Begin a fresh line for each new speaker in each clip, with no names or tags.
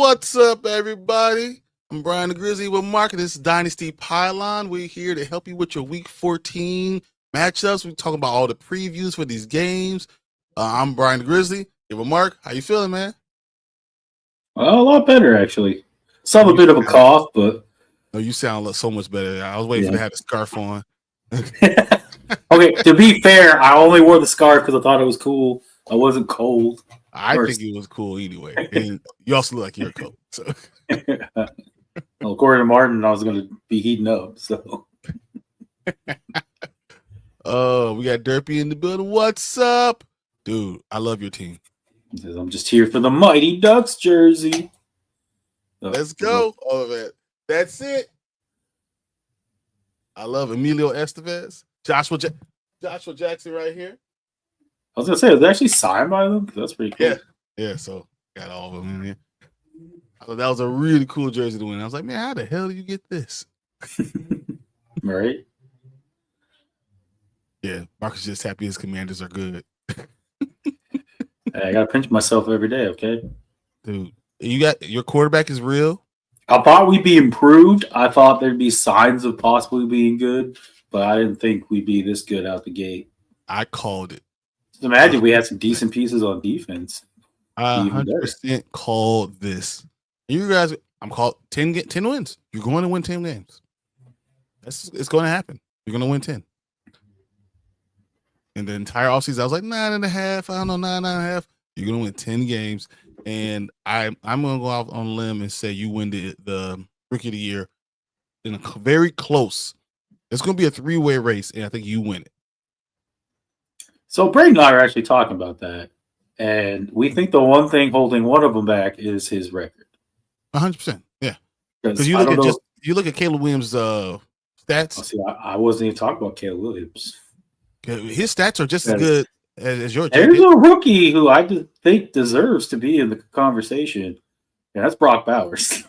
What's up, everybody? I'm Brian the Grizzly with Mark. This is Dynasty Pylon. We're here to help you with your Week 14 matchups. We're talking about all the previews for these games. I'm Brian the Grizzly. Here with Mark. How you feeling, man?
Well, a lot better, actually. Still have a bit of a cough, but...
No, you sound so much better. I was waiting for you to have the scarf on.
Okay, to be fair, I only wore the scarf because I thought it was cool. I wasn't cold.
I think it was cool anyway. And you also look like you're cold. So.
Well, according to Martin, I was going to be heating up. So,
we got Derpy in the building. What's up, dude? I love your team.
I'm just here for the Mighty Ducks jersey.
Let's go. Oh man, that's it. I love Emilio Estevez, Joshua Jackson right here.
I was gonna say, was it actually signed by them? That's pretty cool.
Yeah. So got all of them in here. I thought that was a really cool jersey to win. I was like, man, how the hell do you get this?
Right?
Yeah, Marcus just happy his Commanders are good.
Hey, I gotta pinch myself every day, okay?
Dude, you got your quarterback is real.
I thought we'd be improved. I thought there'd be signs of possibly being good, but I didn't think we'd be this good out the gate.
I called it.
Just imagine we had some decent pieces on defense.
I 100% called this. You guys, I'm called 10 wins. You're going to win 10 games. It's going to happen. You're going to win 10. And the entire offseason, I was like 9.5. I don't know, 9.5. You're going to win 10 games. And I'm going to go out on a limb and say you win the Rookie of the Year in a very close. It's going to be a 3-way race, and I think you win it.
So Braden and I are actually talking about that. And we think the one thing holding one of them back is his record.
100%. Yeah. Because you look at Caleb Williams' stats.
Oh, see, I wasn't even talking about Caleb Williams.
His stats are just as good as yours.
There's a rookie who I think deserves to be in the conversation, and that's Brock Bowers.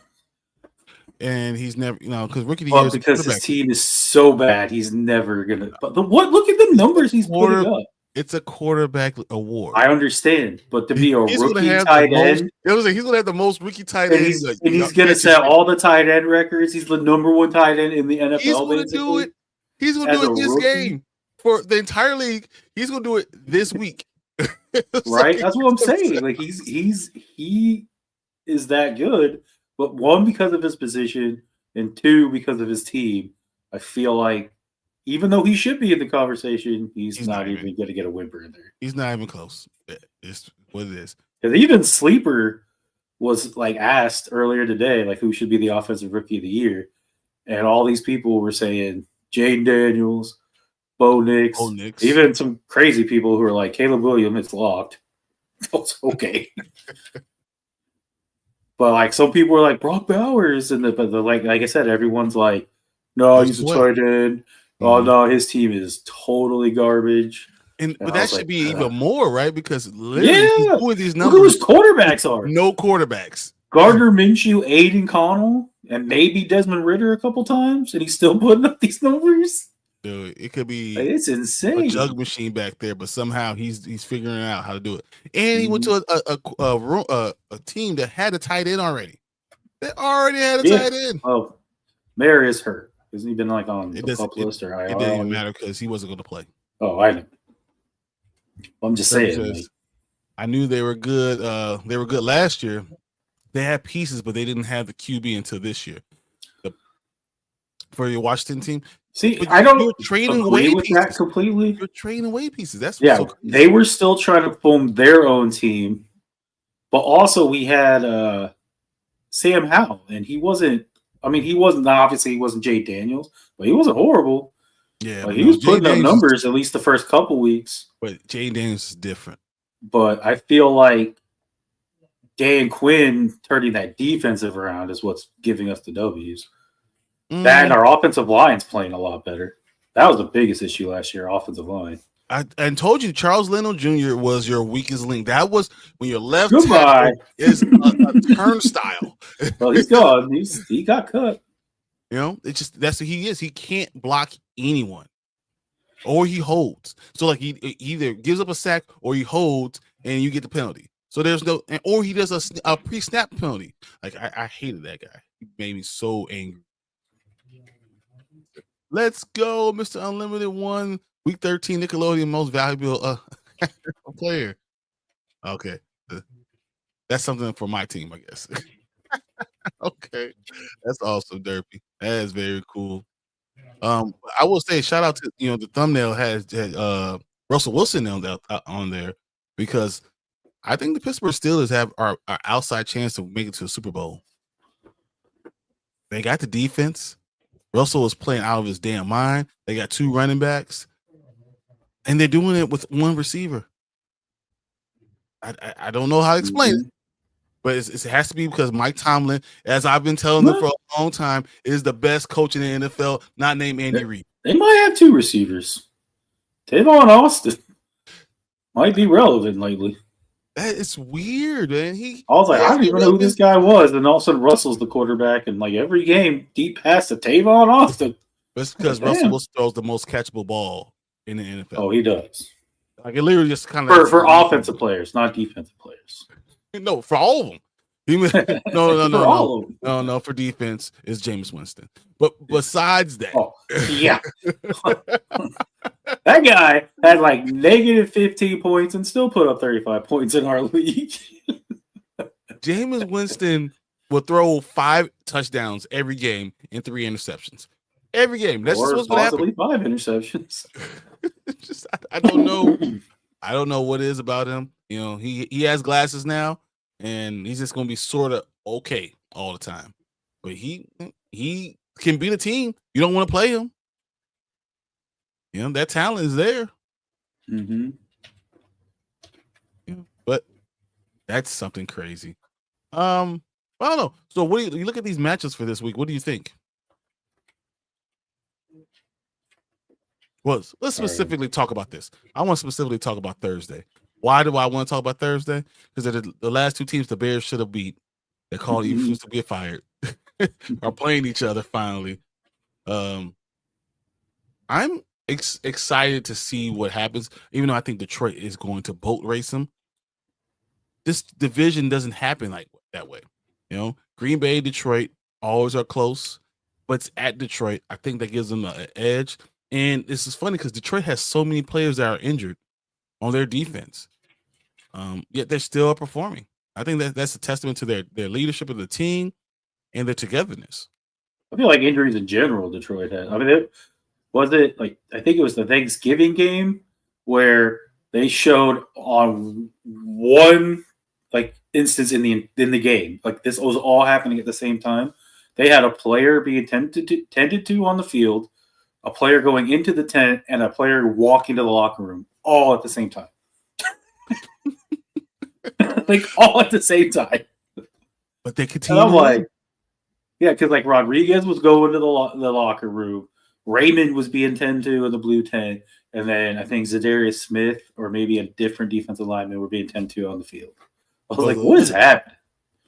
And he's never, because Rookie of the Year is
because his team is so bad, he's never gonna. But look at the numbers he's putting up.
It's a quarterback award.
I understand, but to be a rookie tight end,
he's gonna have the most rookie tight ends.
And he's gonna set all the tight end records. He's the number one tight end in the NFL.
He's gonna do it. He's gonna do it this game for the entire league. He's gonna do it this week.
Right? That's what I'm saying. Like he is that good, but one, because of his position, and two, because of his team. I feel like even though he should be in the conversation, he's not even going to get a whimper in there.
He's not even close. It's what it is.
Because even Sleeper was asked earlier today, who should be the offensive rookie of the year, and all these people were saying Jaden Daniels, Bo Nix, even some crazy people who are like Caleb Williams, it's locked. It's okay. But some people were like Brock Bowers, and like I said, everyone's like, no, he's a tight end. Oh no, his team is totally garbage.
But that should be even more, right? Because literally, he's doing these numbers.
Look who his quarterbacks are.
No quarterbacks.
Gardner Minshew, Aiden Connell, and maybe Desmond Ridder a couple times, and he's still putting up these numbers.
Dude, it could be
it's insane.
A jug machine back there, but somehow he's figuring out how to do it. And he went to a team that had a tight end already. They already had a tight end.
Oh, Mayer is hurt. Hasn't he been on the pup list or IR?
It didn't even matter because he wasn't going to play.
Oh, I know. I'm just saying.
I knew they were good. They were good last year. They had pieces, but they didn't have the QB until this year. For your Washington team.
See, I don't
trading away
with that completely.
You're trading away pieces. That's
they were still trying to form their own team, but also we had Sam Howell, and he wasn't. I mean, he wasn't Jay Daniels, but he wasn't horrible.
Yeah,
he was putting up numbers at least the first couple weeks.
But Jay Daniels is different.
But I feel like Dan Quinn turning that defensive around is what's giving us the W's. That and our offensive line's playing a lot better. That was the biggest issue last year, offensive line.
I told you Charles Leno Jr. was your weakest link. That was when your left
tackle
is a turnstile.
Well, he's gone. He got cut.
It's just that's who he is. He can't block anyone, or he holds. So he either gives up a sack or he holds, and you get the penalty. So there's no, or he does a pre-snap penalty. Like I hated that guy. He made me so angry. Let's go, Mr. Unlimited One. Week 13 Nickelodeon most valuable player. Okay. That's something for my team, I guess. Okay. That's awesome, Derpy. That is very cool. I will say shout out to the thumbnail has Russell Wilson on there because I think the Pittsburgh Steelers have our outside chance to make it to the Super Bowl. They got the defense. Russell is playing out of his damn mind. They got 2 running backs, and they're doing it with 1 receiver. I don't know how to explain it, but it has to be because Mike Tomlin, as I've been telling them for a long time, is the best coach in the NFL, not named Andy Reid.
They might have 2 receivers. Tavon Austin might be relevant lately.
That is weird, man.
I was like, I don't even know who this guy was, and all of a sudden Russell's the quarterback, and like every game, deep pass to Tavon Austin.
That's because Russell Wilson throws the most catchable ball in the NFL.
Oh, he does.
Like it literally just kind of
for offensive players, not defensive players.
No, for all of them. No. For defense is Jameis Winston. But besides that,
yeah, that guy had like negative 15 points and still put up 35 points in our league.
Jameis Winston will throw 5 touchdowns every game and 3 interceptions. Every game. That's just what's going to happen.
5 interceptions.
I don't know. I don't know what it is about him. He has glasses now, and he's just going to be sort of okay all the time. But he can beat a team. You don't want to play him. That talent is there.
Mm-hmm.
But that's something crazy. I don't know. So what do you look at these matchups for this week? What do you think? Well, let's specifically talk about this. I want to specifically talk about Thursday. Why do I want to talk about Thursday? Because the last 2 teams the Bears should have beat. They called you to get fired. Are playing each other finally. I'm excited to see what happens, even though I think Detroit is going to boat race them. This division doesn't happen like that way. Green Bay, Detroit always are close, but it's at Detroit. I think that gives them an edge. And this is funny because Detroit has so many players that are injured on their defense. Yet they're still performing. I think that's a testament to their leadership of the team and their togetherness.
I feel like injuries in general Detroit had. I mean, I think it was the Thanksgiving game where they showed on one instance in the game. Like this was all happening at the same time. They had a player being tended to on the field, a player going into the tent, and a player walking to the locker room all at the same time. All at the same time.
But they continue.
And I'm like, yeah, because Rodriguez was going to the locker room. Raymond was being tended to in the blue tent. And then I think Zadarius Smith or maybe a different defensive lineman were being tended to on the field. I was what is happening?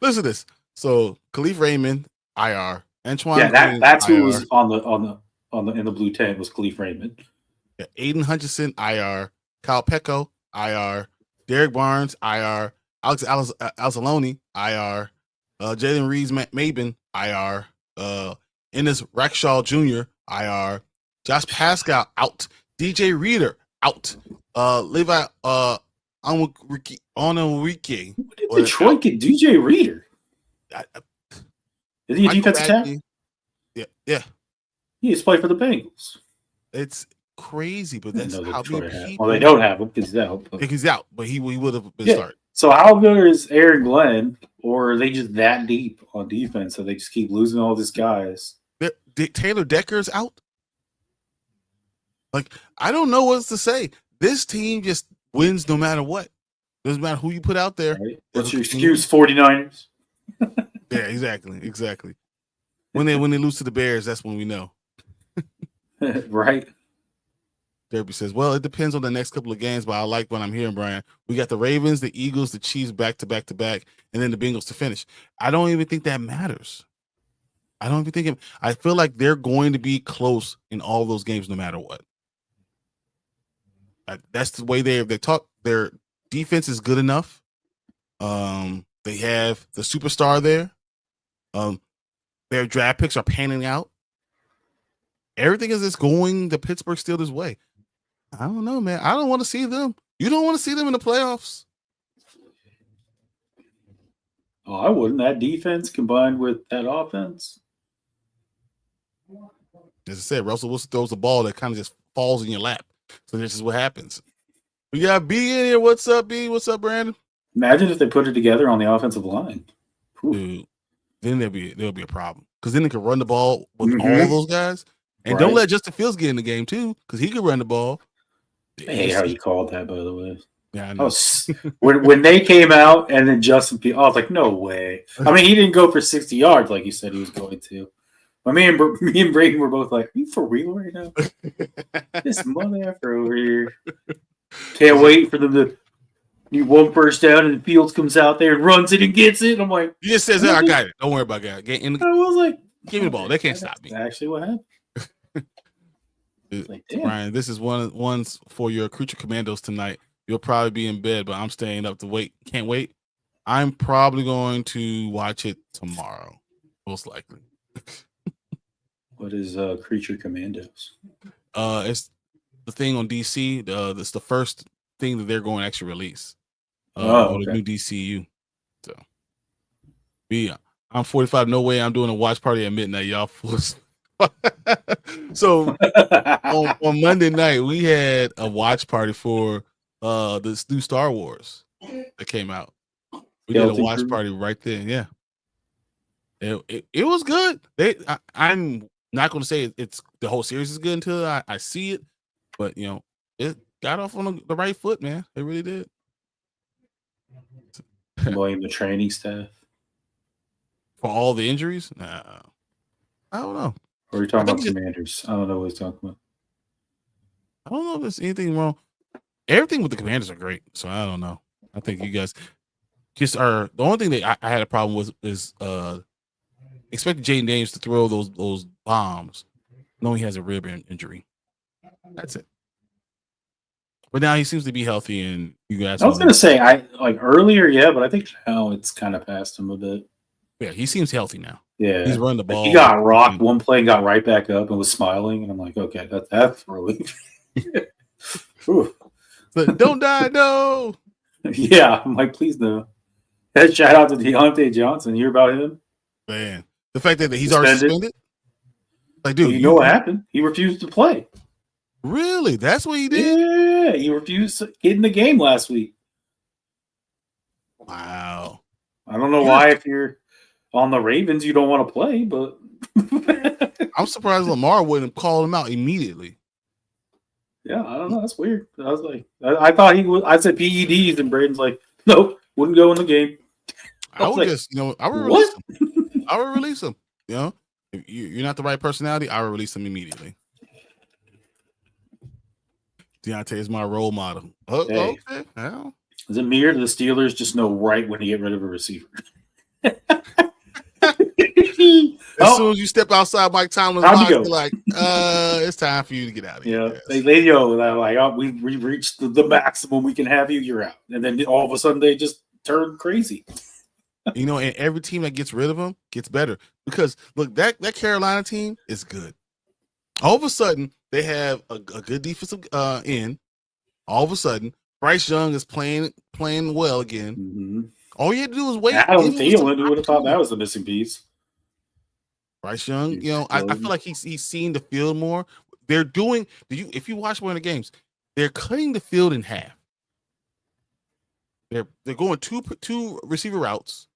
Listen to this. So Khalif Raymond, IR. Antoine.
Yeah, that's who was in the blue tent was Khalif Raymond.
Yeah, Aiden Hutchinson, IR. Kyle Pecco, IR. Derek Barnes, IR. Alex Alzalone, IR. Jalen Reeves Mabin, IR. Ennis Rackshaw Jr., IR. Josh Pascal out. DJ Reader out. Levi Onwuike.
What did Detroit get DJ Reader? Is he a defensive tackle?
Yeah.
He used to play for the Bengals.
It's crazy, but that's how many people.
Well, they don't have him because he's out.
He's out, but he would have been started.
So how good is Aaron Glenn, or are they just that deep on defense so they just keep losing all these guys?
Taylor Decker's out. I don't know what to say. This team just wins no matter what. Doesn't matter who you put out there.
Right. What's your excuse, 49ers?
Yeah, exactly. When they lose to the Bears, that's when we know.
Right.
Derby says, well, it depends on the next couple of games, but I like what I'm hearing, Brian. We got the Ravens, the Eagles, the Chiefs back to back to back, and then the Bengals to finish. I don't even think that matters. I feel like they're going to be close in all those games no matter what. That's the way they talk. Their defense is good enough. They have the superstar there. Their draft picks are panning out. Everything is just going the Pittsburgh Steelers' way. I don't know, man. I don't want to see them. You don't want to see them in the playoffs.
Oh, I wouldn't. That defense combined with that offense.
As I said, Russell Wilson throws a ball that kind of just falls in your lap. So this is what happens. We got B in here. What's up, B? What's up, Brandon?
Imagine if they put it together on the offensive line.
Dude, then there'll be a problem. Because then they can run the ball with all those guys. And don't let Justin Fields get in the game, too, because he can run the ball.
I hate how you called that, by the way.
Yeah, I know.
When they came out and then Justin Fields, I was like, no way. I mean, he didn't go for 60 yards like you said he was going to. But me and Brayden were both like, are you for real right now? This mother effer over here. Can't wait for them to need one first down and Fields comes out there and runs it and gets it. I'm like,
he just says, I got it. Don't worry about that. I
was like,
give me the ball. They can't stop me.
That's actually what happened.
Like, Brian, this is one's for your creature commandos tonight. You'll probably be in bed, but I'm staying up to wait. Can't wait. I'm probably going to watch it tomorrow, most likely.
What is Creature Commandos?
It's the thing on DC. It's the first thing that they're going to actually release.
The
new DCU. So, yeah, I'm 45. No way I'm doing a watch party at midnight, y'all. So on Monday night, we had a watch party for this new Star Wars that came out. We did a watch party right there. Yeah, it was good. I'm not going to say it's the whole series is good until I see it, but it got off on the right foot, man. It really did.
Blame the training staff
for all the injuries. Nah, I don't know.
Or you're talking about Commanders. I don't know what he's talking about.
I don't know if there's anything wrong. Everything with the Commanders are great, so I don't know. I think you guys just are. The only thing that I had a problem with is expecting Jaden Daniels to throw those bombs, knowing he has a rib injury. That's it. But now he seems to be healthy, and you guys.
I was going to say, earlier, yeah, but I think now it's kind of past him a bit.
Yeah, he seems healthy now.
Yeah,
he's running the ball.
He got rocked one play and got right back up and was smiling, and I'm like, okay, that's relief.
But don't die, no.
Yeah, I'm like, please no. Shout out to Deontay Johnson. You hear about him?
Man, the fact that he's already suspended. Like, dude,
well, you know what happened? He refused to play.
Really? That's what he did?
Yeah, he refused to get in the game last week.
Wow.
I don't know why if you're on the Ravens you don't want to play, but
I'm surprised Lamar wouldn't call him out immediately.
Yeah, I don't know. That's weird. I was like, I thought he would. I said PEDs, and Braden's like, nope, wouldn't go in the game.
I would just, I would release him. I would release him. If you're not the right personality, I would release him immediately. Deontay is my role model. Okay. Well.
Is it me or the Steelers just know right when to get rid of a receiver?
As soon as you step outside Mike Tomlin's box, you're like, it's time for you to get out of here.
Yeah, they're like, oh, we reached the maximum we can have you. You're out, and then all of a sudden they just turn crazy.
And every team that gets rid of him gets better because look, that Carolina team is good. All of a sudden they have a good defensive end. All of a sudden, Bryce Young is playing well again.
Mm-hmm.
All you had to do was wait.
Adam Thielen, who would have thought that was the missing piece?
Bryce Young, I feel like he's seen the field more. They're doing. If you watch one of the games, they're cutting the field in half. They're going two receiver routes,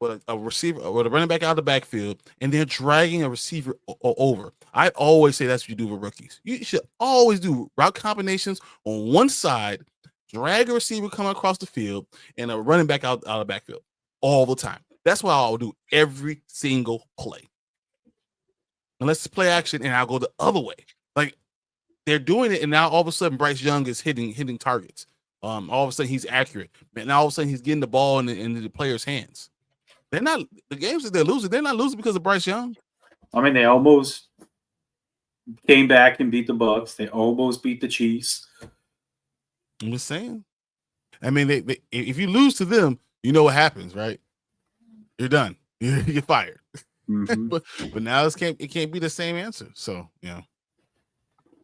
with a receiver with a running back out of the backfield, and they're dragging a receiver over. I always say that's what you do with rookies. You should always do route combinations on one side, drag a receiver coming across the field, and a running back out of the backfield all the time. That's what I'll do every single play. Unless it's play action, and I'll go the other way. Like they're doing it, and now all of a sudden Bryce Young is hitting targets. All of a sudden he's accurate. And now all of a sudden he's getting the ball in the players' hands. They're not the games that they're losing. They're not losing because of Bryce Young.
I mean, they almost came back and beat the Bucs. They almost beat the Chiefs.
I'm just saying. I mean, they if you lose to them, you know what happens, right? You're done. You get fired.
Mm-hmm.
but now it can't be the same answer. So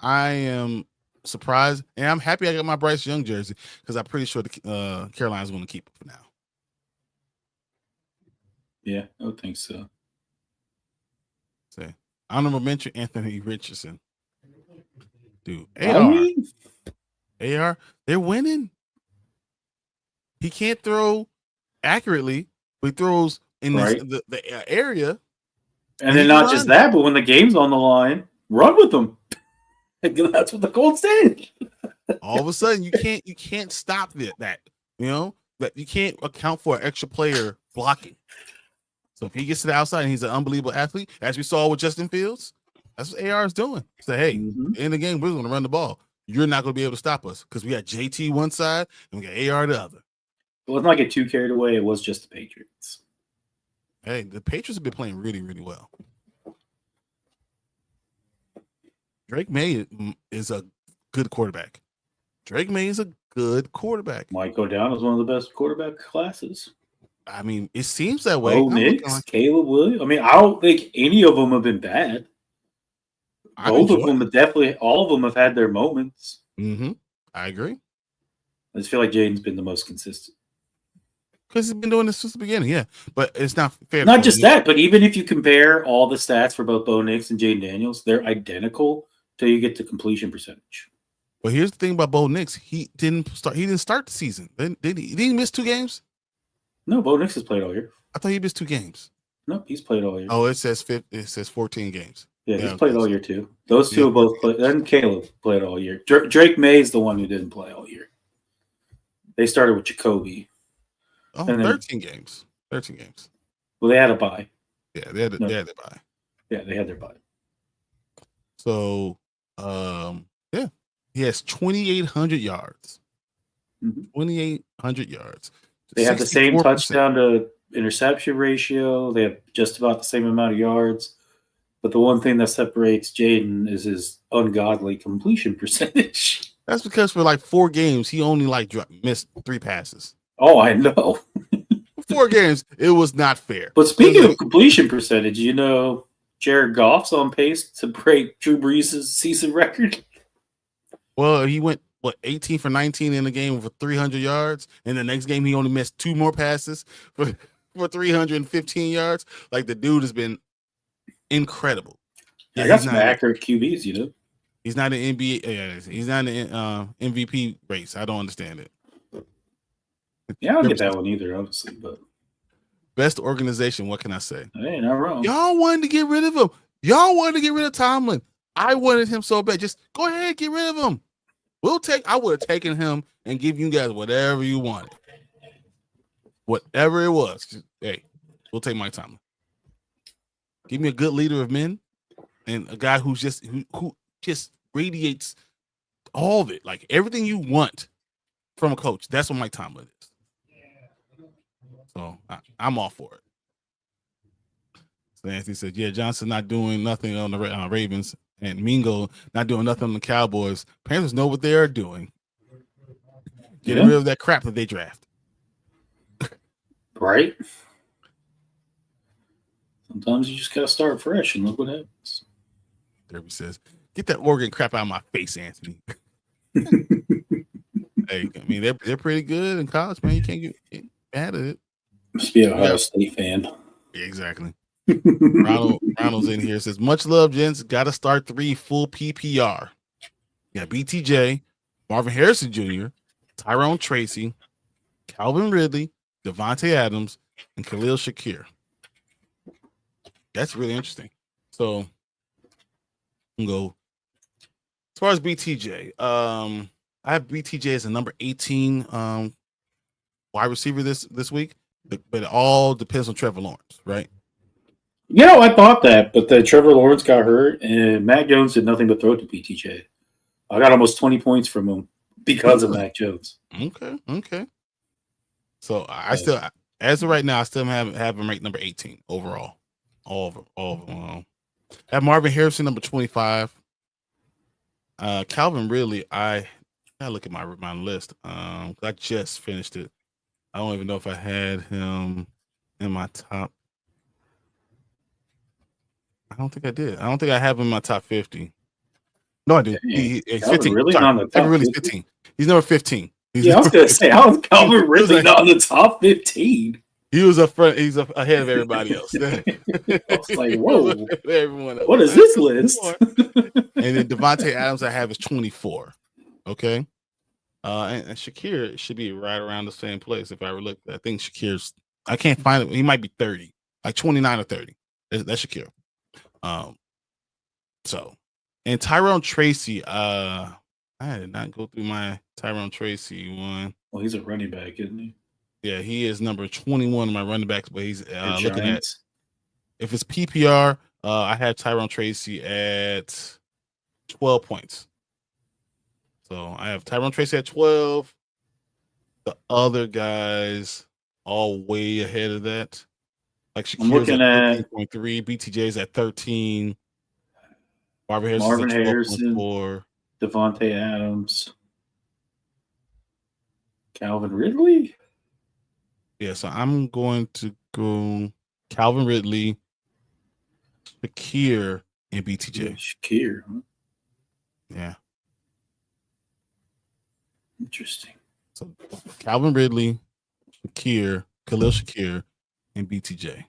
I am surprised, and I'm happy I got my Bryce Young jersey because I'm pretty sure the Carolina's going to keep it for now.
Yeah, I would think so.
Say, honorable mention Anthony Richardson. Dude, AR, they're winning. He can't throw accurately, but he throws in the area.
And then not just that, but when the game's on the line, run with them. That's what the Colts did.
All of a sudden, you can't stop that. That you can't account for an extra player blocking. So if he gets to the outside and he's an unbelievable athlete, as we saw with Justin Fields, that's what AR is doing. Say, hey, in the game, we're going to run the ball. You're not going to be able to stop us because we got JT one side and we got AR the other.
Well, let's not get too carried away. It was just the Patriots.
Hey, the Patriots have been playing really, really well. Drake May is a good quarterback. Drake May is a good quarterback.
Might go down as one of the best quarterback classes.
I mean, it seems that way.
Nix, Caleb Williams. I mean, I don't think any of them have been bad. Both of them have definitely, all of them have had their moments.
Mm-hmm. I agree.
I just feel like Jaden's been the most consistent.
Because he's been doing this since the beginning, yeah. But it's not fair.
Not just that, but even if you compare all the stats for both Bo Nix and Jaden Daniels, they're identical till you get to completion percentage.
Well, here's the thing about Bo Nix. He didn't start the season. Did he miss 2 games?
No, Bo Nix has played all year.
I thought he missed 2 games.
No, he's played all year.
Oh, it says 14 games.
Yeah, he's played all year too. Those two have both played. Then Caleb played all year. Drake May is the one who didn't play all year. They started with Jacoby.
Oh, 13 games. 13 games.
Well, they had a bye.
Yeah, they had their bye.
Yeah, they had their bye.
So, he has 2,800 yards. 2,800 yards.
They have the same touchdown to interception ratio. They have just about the same amount of yards. But the one thing that separates Jaden is his ungodly completion percentage.
That's because for like 4 games, he only missed 3 passes.
Oh, I know.
4 games, it was not fair.
But speaking of completion percentage, Jared Goff's on pace to break Drew Brees' season record.
Well, he went 18 for 19 in the game for 300 yards, and the next game he only missed 2 more passes for 315 yards. Like the dude has been incredible.
Yeah, that's some accurate QBs,
He's not an NBA. He's not an MVP race. I don't understand it.
Yeah, I don't get that one either, obviously. But
best organization. What can I say?
Hey, not wrong.
Y'all wanted to get rid of him. Y'all wanted to get rid of Tomlin. I wanted him so bad. Just go ahead, get rid of him. I would have taken him and give you guys whatever you wanted. Whatever it was. Hey, we'll take Mike Tomlin. Give me a good leader of men and a guy who just radiates all of it. Like everything you want from a coach. That's what Mike Tomlin is. So I'm all for it. So Anthony said, yeah, Johnson not doing nothing on the Ravens and Mingo not doing nothing on the Cowboys. Panthers know what they are doing. Get rid of that crap that they draft.
Right? Sometimes you just got to start fresh and look what happens.
Derby says, get that Oregon crap out of my face, Anthony. Hey, I mean, they're pretty good in college, man. You can't get mad at it.
Must be a Ohio State fan.
Yeah, exactly. Ronald's in here. Says, much love, gents. Got to start 3 full PPR. Yeah, BTJ, Marvin Harrison Jr., Tyrone Tracy, Calvin Ridley, Devontae Adams, and Khalil Shakir. That's really interesting. So, I'm going to go. As far as BTJ, I have BTJ as a number 18 wide receiver this week, but it all depends on Trevor Lawrence, right?
I thought that, but then Trevor Lawrence got hurt, and Mac Jones did nothing but throw to BTJ. I got almost 20 points from him because of Mac Jones.
Okay. So I still, as of right now, I still have him ranked number 18 overall. All of them. I have Marvin Harrison number 25. Calvin Ridley, I gotta look at my list. I just finished it. I don't even know if I had him in my top. I don't think I did. I don't think I have him in my top 50. No, I do. He's 15.
Really
Sorry,
not in the top
Calvin Ridley's
50?
15. He's number 15.
I was going to say, how is Calvin Ridley not in the top 15?
He was up front. He's ahead of everybody else.
I was like, whoa.
Everyone else.
What is this list?
And then Devontae Adams I have is 24. Okay. And Shakir should be right around the same place. If I look, I think Shakir's, I can't find it. He might be 30, like 29 or 30. That's Shakir. So, and Tyrone Tracy, I did not go through my Tyrone Tracy one.
Well, he's a running back, isn't he?
Yeah, he is number 21 in my running backs, but he's looking at, if it's PPR, I have Tyrone Tracy at 12 points. So I have Tyrone Tracy at 12. The other guys all way ahead of that. Like Shakir's at 13.3, BTJ's at 13. Marvin
Harrison,
12.4.
Devontae Adams, Calvin Ridley.
Yeah, so I'm going to go Calvin Ridley, Shakir, and BTJ.
Shakir, huh?
Yeah.
Interesting.
So Calvin Ridley, Shakir, Khalil Shakir, and BTJ.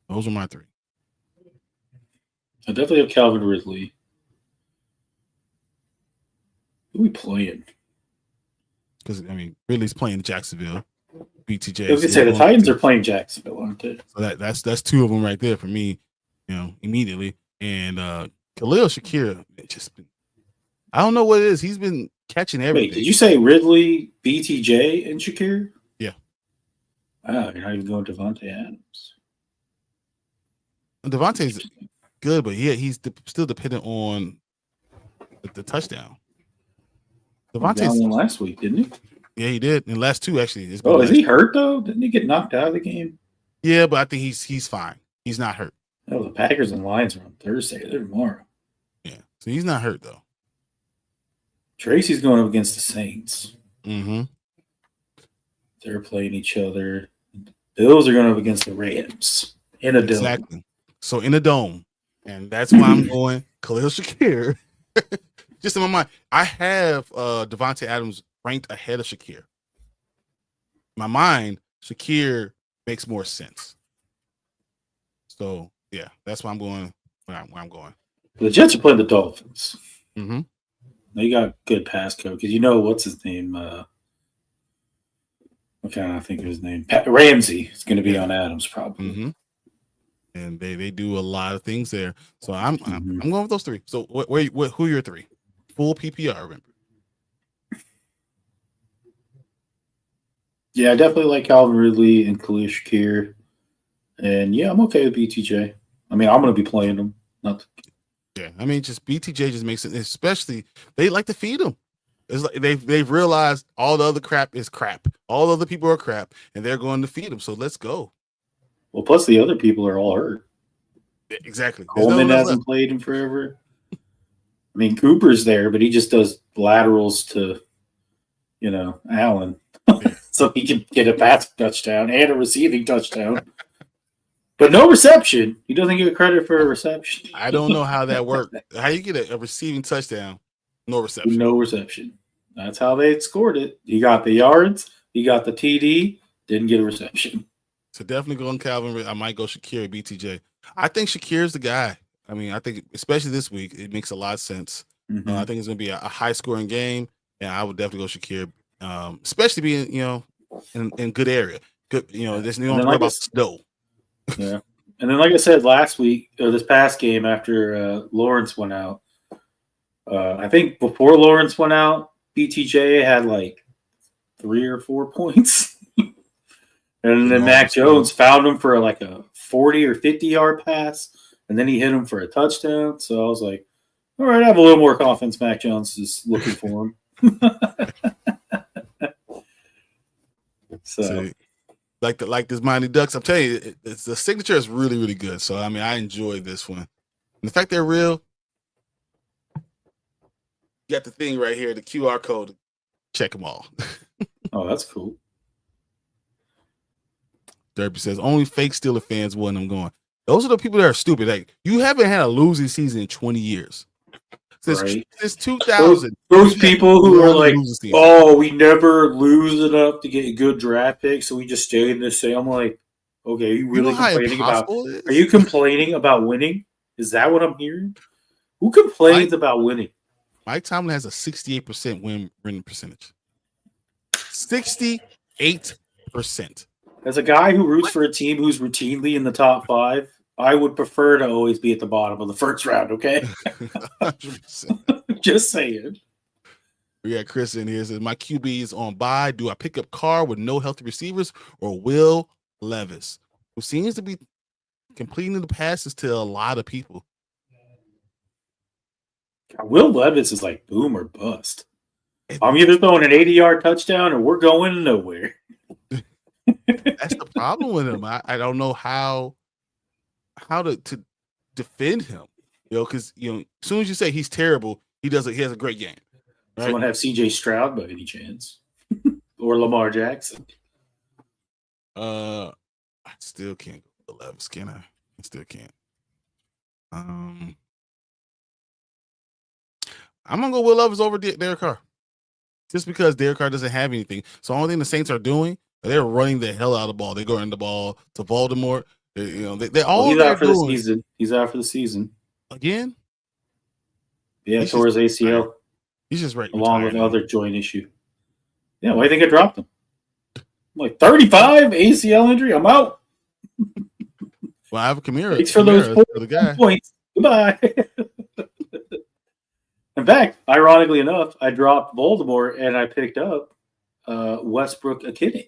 Those are my three.
I definitely have Calvin Ridley. Who are we playing?
Because, I mean, Ridley's playing Jacksonville. BTJ.
I was gonna say the Titans are playing Jacksonville, aren't they?
So that's two of them right there for me, immediately. And Khalil Shakir, just been, I don't know what it is. He's been catching everything.
Wait, did you say Ridley, BTJ, and Shakir?
Yeah.
Wow, you're not even going Devontae Adams.
Devontae's good, but he's still dependent on the touchdown.
Devontae won last week, didn't he?
Yeah, he did. And last two, actually.
Is he hurt, though? Didn't he get knocked out of the game?
Yeah, but I think he's fine. He's not hurt.
Oh, the Packers and Lions are on Thursday. They're tomorrow.
Yeah, so he's not hurt, though.
Tracy's going up against the Saints.
Mm-hmm.
They're playing each other. Bills are going up against the Rams in a dome.
Exactly. So in a dome. And that's why I'm going Khalil Shakir. Just in my mind, I have Devontae Adams ranked ahead of Shakir. In my mind, Shakir makes more sense. So yeah, that's why I'm going where I'm going.
The Jets are playing the Dolphins.
Mm-hmm.
They got good pass code because what's his name? I can't think of his name. Ramsey is going to be on Adams probably.
Mm-hmm. And they do a lot of things there. So I'm going with those three. So who are your three? Full PPR, remember?
Yeah, I definitely like Calvin Ridley and Khalil Shakir. And yeah, I'm okay with BTJ. I mean, I'm going to be playing them.
Yeah, I mean, just BTJ just makes it. Especially they like to feed him. It's like they've realized all the other crap is crap. All the other people are crap, and they're going to feed him. So let's go.
Well, plus the other people are all hurt.
Exactly.
Coleman hasn't played in forever. I mean, Cooper's there, but he just does laterals to, Allen. So he can get a passing touchdown and a receiving touchdown. But no reception. He doesn't get credit for a reception.
I don't know how that worked. How you get a receiving touchdown, no reception?
No reception. That's how they scored it. He got the yards. He got the TD. Didn't get a reception.
So definitely going Calvin. I might go Shakir, BTJ. I think Shakir's the guy. I mean, I think especially this week, it makes a lot of sense.
Mm-hmm.
I think it's going to be a high-scoring game, and I would definitely go Shakir, especially being in good area. Good, there's no worry about snow.
Yeah, and then like I said last week or this past game after Lawrence went out, I think before Lawrence went out, BTJ had like 3 or 4 points, and then Mac Jones found him for like a 40 or 50-yard pass. And then he hit him for a touchdown. So I was like, all right, I have a little more confidence Mac Jones is looking for him. So
like this Mighty Ducks, I'm telling you, the signature is really, really good. So, I mean, I enjoyed this one. And the fact they're real, you got the thing right here, the QR code. Check them all.
Oh, that's cool.
Therapy says only fake Steelers fans want him going. Those are the people that are stupid. Like, you haven't had a losing season in 20 years. Since 2000.
Those people who are like, oh, we never lose enough to get a good draft pick, so we just stay in the same. I'm like, okay, are you really complaining about? Are you complaining about winning? Is that what I'm hearing? Who complains about winning?
Mike Tomlin has a 68% win percentage. 68%.
As a guy who roots for a team who's routinely in the top 5, I would prefer to always be at the bottom of the first round, okay? 100%. Just saying.
We got Chris in here. Says, my QB is on bye. Do I pick up Carr with no healthy receivers or Will Levis, who seems to be completing the passes to a lot of people?
Will Levis is like boom or bust. I'm either throwing an 80-yard touchdown or we're going nowhere.
That's the problem with him. I don't know how to defend him, because as soon as you say he's terrible, he has a great game. Right?
Someone have CJ Stroud by any chance, or Lamar Jackson?
I still can't go with Levis, can I? I still can't. I'm gonna go with Levis over Derek Carr, just because Derek Carr doesn't have anything. So the only thing the Saints are doing, they're running the hell out of the ball. They're going the ball to Baltimore. They're all.
He's out for the season. He's out for the season
again.
Yeah, tore his ACL.
Right. He's just right,
along with another joint issue. Yeah, why do you think I dropped him? I'm like 35 ACL injury. I'm out.
Well, I have a Kamara.
Thanks for those points. Goodbye. In fact, ironically enough, I dropped Baltimore and I picked up Westbrook Akini.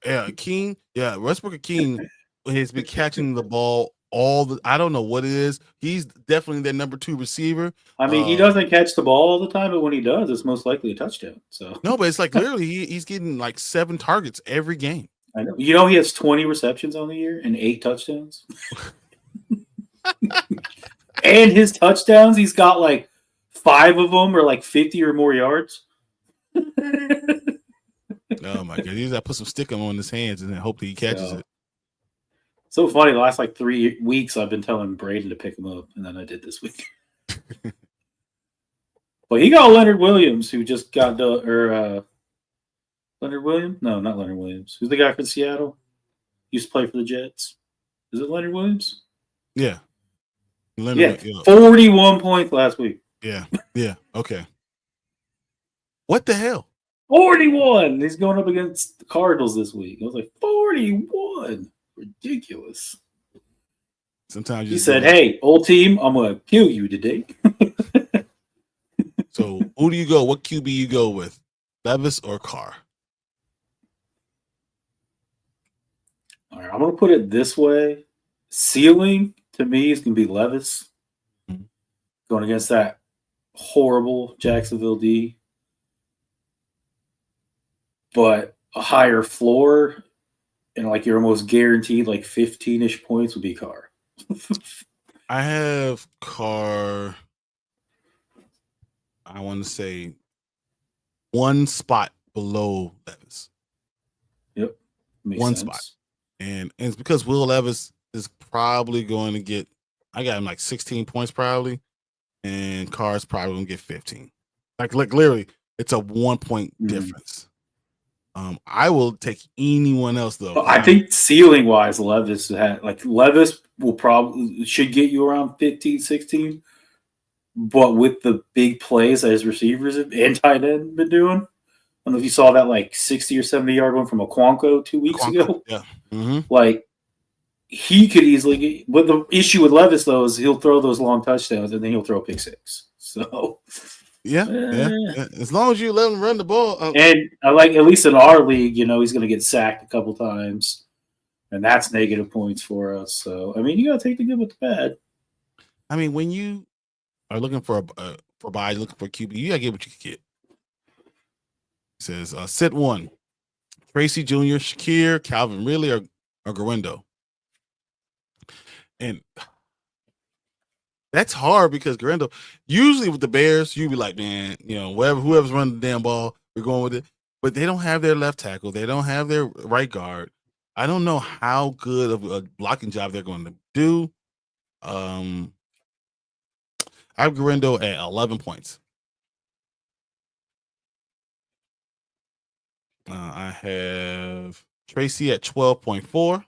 Yeah, King. Yeah, Westbrook Akini has been catching the ball I don't know what it is. He's definitely their number 2 receiver.
I mean, he doesn't catch the ball all the time, but when he does, it's most likely a touchdown. So
no, but it's like literally he's getting like 7 targets every game.
I know. He has 20 receptions on the year and 8 touchdowns. And his touchdowns, he's got like 5 of them are like 50 or more yards.
Oh my god! He's got to put some stick on his hands and then hope that he catches it.
So funny. The last like 3 weeks, I've been telling Braden to pick him up, and then I did this week. But he got Leonard Williams, who just got Leonard Williams? No, not Leonard Williams. Who's the guy from Seattle? Used to play for the Jets. Is it Leonard Williams?
Yeah.
41 points last week.
Yeah. Okay. What the hell?
41. He's going up against the Cardinals this week. I was like, 41. Ridiculous.
Sometimes
he said, hey, old team, I'm going to kill you today.
So who do you go? What QB you go with? Levis or Carr?
All right, I'm going to put it this way. Ceiling, to me, is going to be Levis. Mm-hmm. Going against that horrible Jacksonville D. But a higher floor and like you're almost guaranteed like 15-ish points would be Carr.
I have Carr, I want to say 1 spot below Levis.
Yep. Makes
one
sense.
Spot. And it's because Will Levis is probably going to get, I got him like 16 points probably, and Carr's probably going to get 15. Like literally, it's a 1 point difference. I will take anyone else though.
I think ceiling wise, Levis will probably should get you around 15, 16. But with the big plays that his receivers and tight end been doing, I don't know if you saw that like 60 or 70 yard one from Okonkwo 2 weeks ago.
Yeah. Mm-hmm.
Like he could easily get. But the issue with Levis though is he'll throw those long touchdowns and then he'll throw a pick 6. So.
Yeah. As long as you let him run the ball.
And I like, at least in our league, he's going to get sacked a couple times, and that's negative points for us. So, I mean, you got to take the good with the bad.
I mean, when you are looking for a buy, looking for a QB, you got to get what you can get. It says, sit 1, Tracy Jr., Shakir, Calvin Ridley, or Guerendo. And that's hard because Guerendo, usually with the Bears, you'd be like, man, whoever's running the damn ball, we're going with it. But they don't have their left tackle. They don't have their right guard. I don't know how good of a blocking job they're going to do. I have Guerendo at 11 points. I have Tracy at 12.4.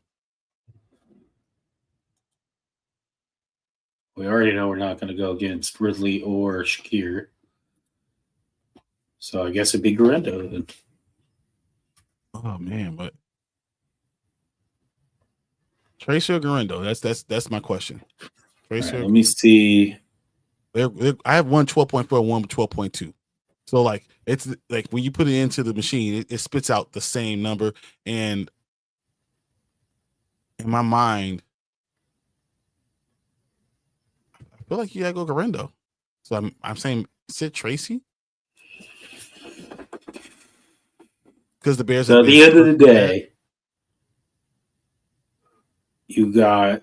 We already know we're not going to go against Ridley or Shakir. So I guess it'd be Guerendo then.
Oh man, but Tracy or Guerendo? That's my question. Tracy.
Right, let me see.
I have one 12.4, one 12.2. So like it's like when you put it into the machine, it spits out the same number. And in my mind, I feel like you gotta go Guerendo. So I'm saying sit Tracy. Because the Bears.
So at the end of the day, you got.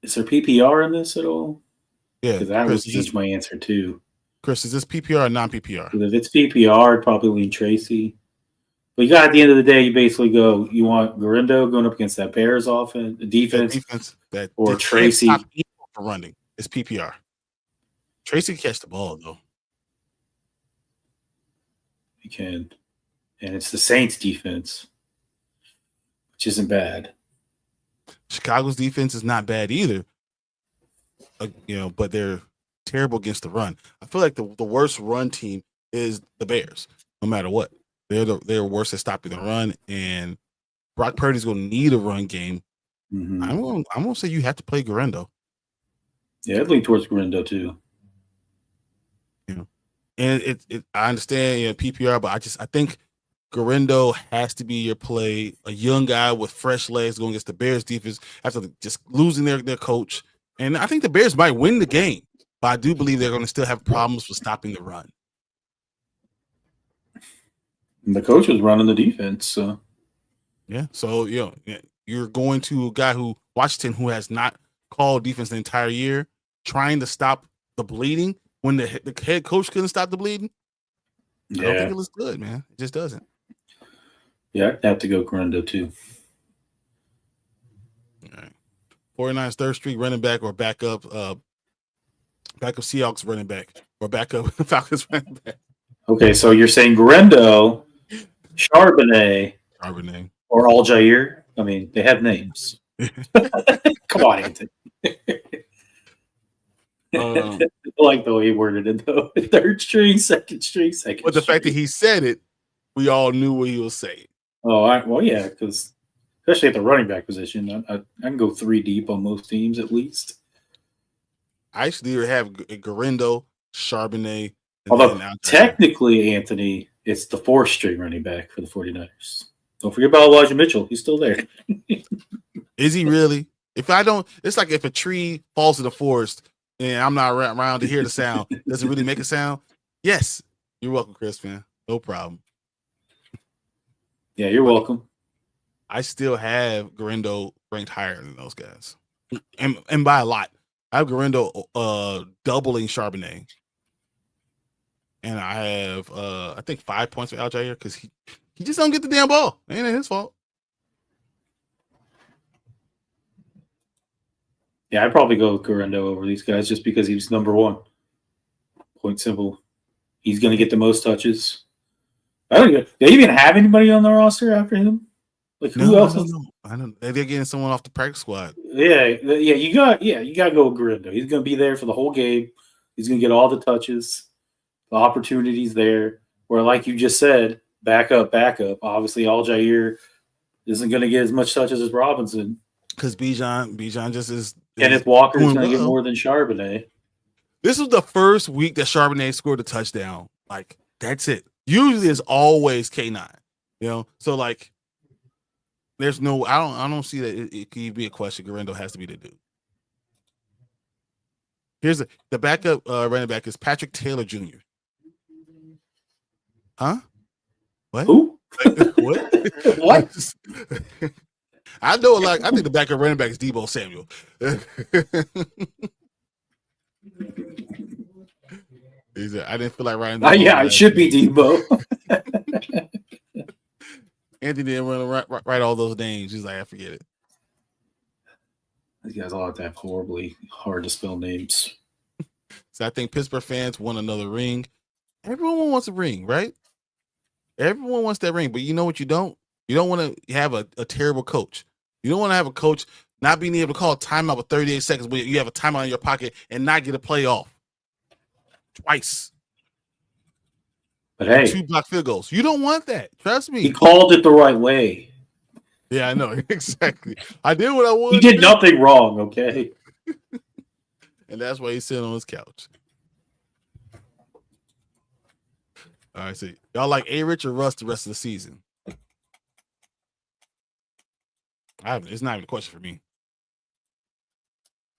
Is there PPR in this at all?
Yeah,
because that was just my answer too.
Chris, is this PPR or non-PPR?
If it's PPR, I'd probably lean Tracy. But you got at the end of the day, you basically go. You want Guerendo going up against that Bears offense, defense
that
or Tracy
for running. It's PPR. Tracy can catch the ball though.
He can. And it's the Saints defense, which isn't bad.
Chicago's defense is not bad either. But they're terrible against the run. I feel like the worst run team is the Bears, no matter what. They're worse at stopping the run, and Brock Purdy's going to need a run game. Mm-hmm. I'm going to say you have to play Guerendo.
Yeah, I'd lean towards Guerendo too.
And I understand PPR, but I think Guerendo has to be your play. A young guy with fresh legs going against the Bears defense after just losing their coach. And I think the Bears might win the game, but I do believe they're going to still have problems with stopping the run.
And the coach was running the defense. So.
Yeah. So, you're going to a guy Washington, who has not called defense the entire year, trying to stop the bleeding when the head coach couldn't stop the bleeding. Yeah. I don't think it looks good, man. It just doesn't.
Yeah, I'd have to go Guerendo too.
All right. 49ers third string running back or backup Seahawks running back or backup Falcons running back.
Okay, so you're saying Guerendo, Charbonnet, or Allgeier. I mean, they have names. Come on, Anthony. I like the way he worded it, though. Third string, second string.
But the fact that he said it, we all knew what he was saying.
Oh, well, yeah, because especially at the running back position, I can go 3 deep on most teams at least.
I actually have Guerendo, Charbonnet.
Although technically, Anthony, it's the 4th string running back for the 49ers. Don't forget about Elijah Mitchell. He's still there.
Is he really? If I don't, it's like if a tree falls in the forest and I'm not around to hear the sound, does it really make a sound? Yes. You're welcome, Chris, man. No problem.
Yeah, you're welcome.
I still have Guerendo ranked higher than those guys. And by a lot. I have Guerendo doubling Charbonnet. And I have I think 5 points for Allgeier because he just don't get the damn ball. It ain't his fault.
Yeah, I'd probably go with Guerendo over these guys just because he's number 1. Point simple. He's going to get the most touches. I don't know. Do they even have anybody on the roster after him? Like who else?
I don't. They're getting someone off the practice squad.
Yeah. You got to go with Guerendo. He's going to be there for the whole game. He's going to get all the touches, the opportunities there. Where, like you just said, backup. Obviously, Allgeier isn't going to get as much touches as Robinson
because Bijan just is.
Kenneth Walker's going to get more than Charbonnet.
This was the first week that Charbonnet scored a touchdown. Like that's it. Usually, it's always K9. So like, there's no. I don't see that it could be a question. Guerendo has to be the dude. Here's the backup running back is Patrick Taylor Jr. Huh? What?
Who?
What?
What?
I know. Like I think the backup running back is Deebo Samuel. I didn't feel like writing.
Yeah, it should be Deebo.
Anthony didn't write all those names. He's like, I forget it.
These guys all have to have horribly hard to spell names.
So I think Pittsburgh fans want another ring. Everyone wants a ring, right? Everyone wants that ring, but you know what you don't? You don't want to have a terrible coach. You don't want to have a coach not being able to call a timeout with 38 seconds when you have a timeout in your pocket and not get a playoff twice.
But hey,
2 block field goals. You don't want that. Trust me.
He called it the right way.
Yeah, I know. Exactly. I did what I wanted.
He did nothing wrong, okay?
And that's why he's sitting on his couch. All right, see. Y'all like A-Rich or Russ the rest of the season? It's not even a question for me.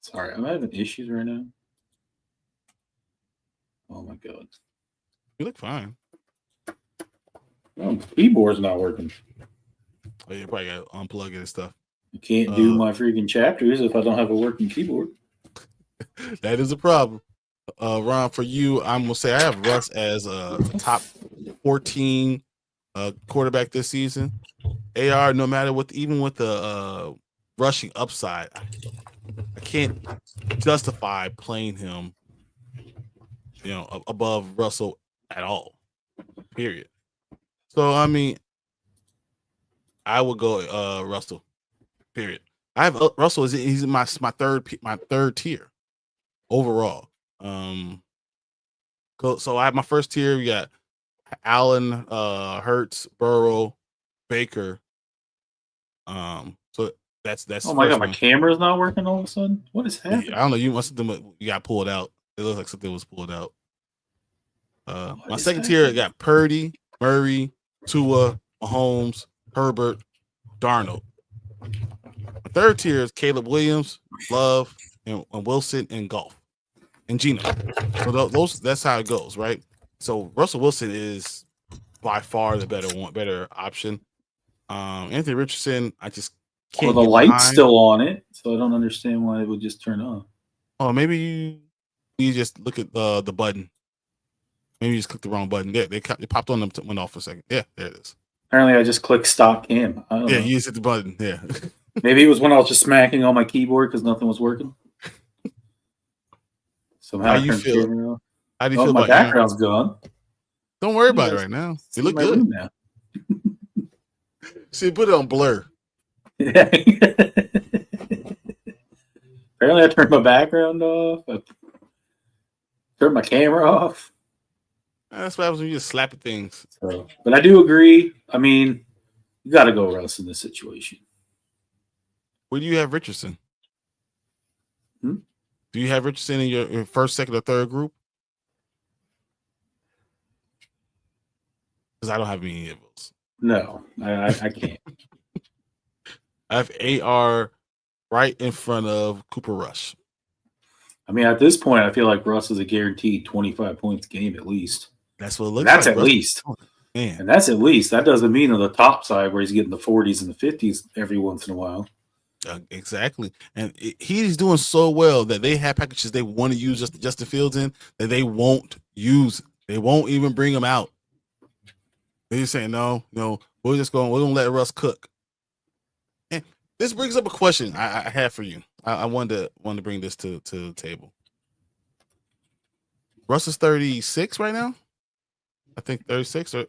Sorry, I'm having issues right now. Oh my god.
You look fine.
Oh, the keyboard's not working.
Oh, you probably got to unplug it and stuff.
I can't do my freaking chapters if I don't have a working keyboard.
That is a problem. Ron, for you, I'm going to say I have Russ as a top 14 quarterback this season. AR, no matter what, even with the rushing upside, I can't justify playing him, above Russell at all. Period. So I mean, I would go Russell. Period. I have Russell. He's my third tier overall. So I have my first tier. We got Allen, Hurts, Burrow, Baker. So that's.
Oh my god, my camera's not working all of a sudden. What is happening?
I don't know. You got pulled out. It looks like something was pulled out. My second tier got Purdy, Murray, Tua, Mahomes, Herbert, Darnold. My third tier is Caleb Williams, Love, and Wilson, and Goff, and Gino. So that's how it goes, right? So Russell Wilson is by far the better option. Anthony Richardson, I just can't.
Well, the light's still on it, so I don't understand why it would just turn off.
Oh, maybe you just look at the button. Maybe you just clicked the wrong button. Yeah, they popped on them, went off for a second. Yeah, there it is.
Apparently, I just clicked stop cam.
You just hit the button. Yeah.
Maybe it was when I was just smacking on my keyboard because nothing was working. Somehow
How you feel? How do you feel
my
about
background's gone?
Don't worry about it right now. You look good
now.
See, put it on blur.
Apparently, I turned my background off. I turned my camera off.
That's what happens when you just slap at things.
So, but I do agree. I mean, you got to go Russ in this situation.
Where do you have Richardson? Do you have Richardson in your first, second, or third group? Because I don't have any of those.
No, I can't.
I have AR right in front of Cooper Rush.
I mean, at this point, I feel like Russ is a guaranteed 25 points a game at least.
That's what it looks
like. That's at
Russ.
Least.
Man.
And that's at least. That doesn't mean on the top side where he's getting the 40s and the 50s every once in a while.
Exactly. And he's doing so well that they have packages they want to use Justin Fields in that they won't use. They won't even bring him out. They're saying, no, we're going to let Russ cook. And this brings up a question I have for you. I wanted to bring this to the table. Russ is 36 right now. I think 36 or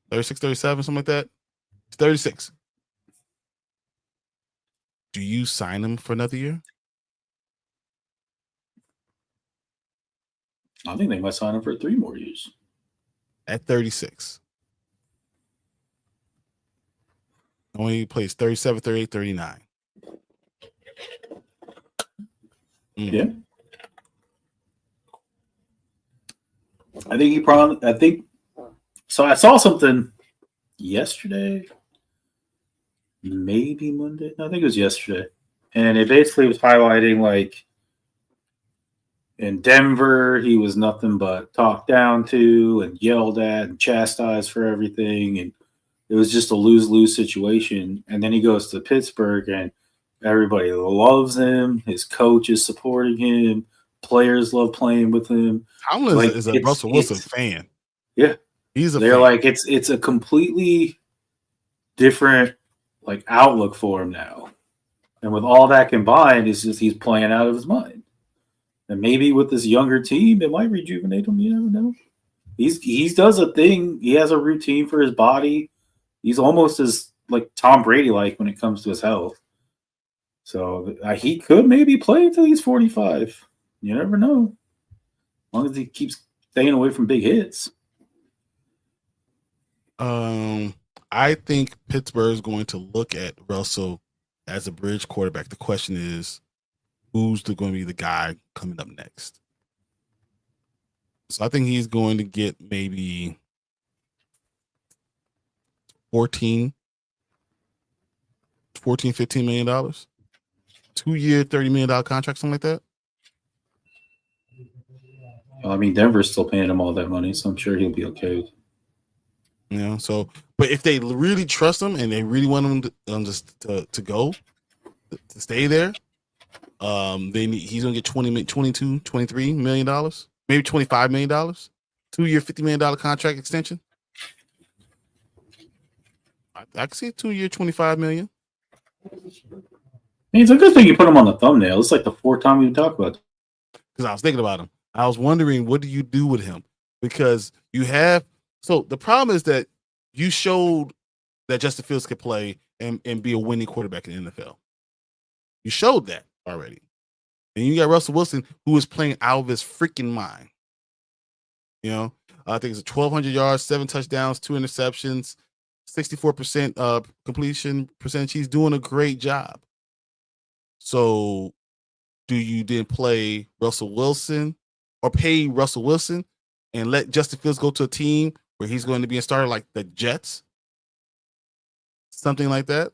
36, 37, something like that. It's 36. Do you sign him for another year?
I think they might sign him for 3 more years.
At 36. Only plays 37, 38, 39.
Yeah. So I saw something yesterday, maybe Monday. I think it was yesterday. And it basically was highlighting like in Denver, he was nothing but talked down to and yelled at and chastised for everything. And it was just a lose-lose situation. And then he goes to Pittsburgh and everybody loves him. His coach is supporting him. Players love playing with him.
Tomlin is a Russell Wilson fan.
Yeah.
He's a
They're
fan.
like, it's a completely different like outlook for him now. And with all that combined, it's just he's playing out of his mind. And maybe with this younger team, it might rejuvenate him. You never know. He does a thing. He has a routine for his body. He's almost as like Tom Brady like when it comes to his health. So he could maybe play until he's 45. You never know. As long as he keeps staying away from big hits.
I think Pittsburgh's going to look at Russell as a bridge quarterback. The question is, who's going to be the guy coming up next? So I think he's going to get maybe 15 million dollars, 2-year, $30 million contract, something like that.
Well, I mean, Denver's still paying him all that money, so I'm sure he'll be okay.
So, but if they really trust him and they really want him to go, to stay there, he's gonna get $23 million, maybe $25 million, 2-year, $50 million contract extension. I can see a 2-year, $25 million.
I mean, it's a good thing you put him on the thumbnail. It's like the fourth time we talk about it.
Because I was thinking about him. I was wondering, what do you do with him? Because so the problem is that you showed that Justin Fields could play and be a winning quarterback in the NFL. You showed that already. And you got Russell Wilson, who is playing out of his freaking mind. I think it's 1,200 yards, 7 touchdowns, 2 interceptions, 64% completion percentage. He's doing a great job. So do you then play Russell Wilson or pay Russell Wilson and let Justin Fields go to a team where he's going to be a starter like the Jets? Something like that?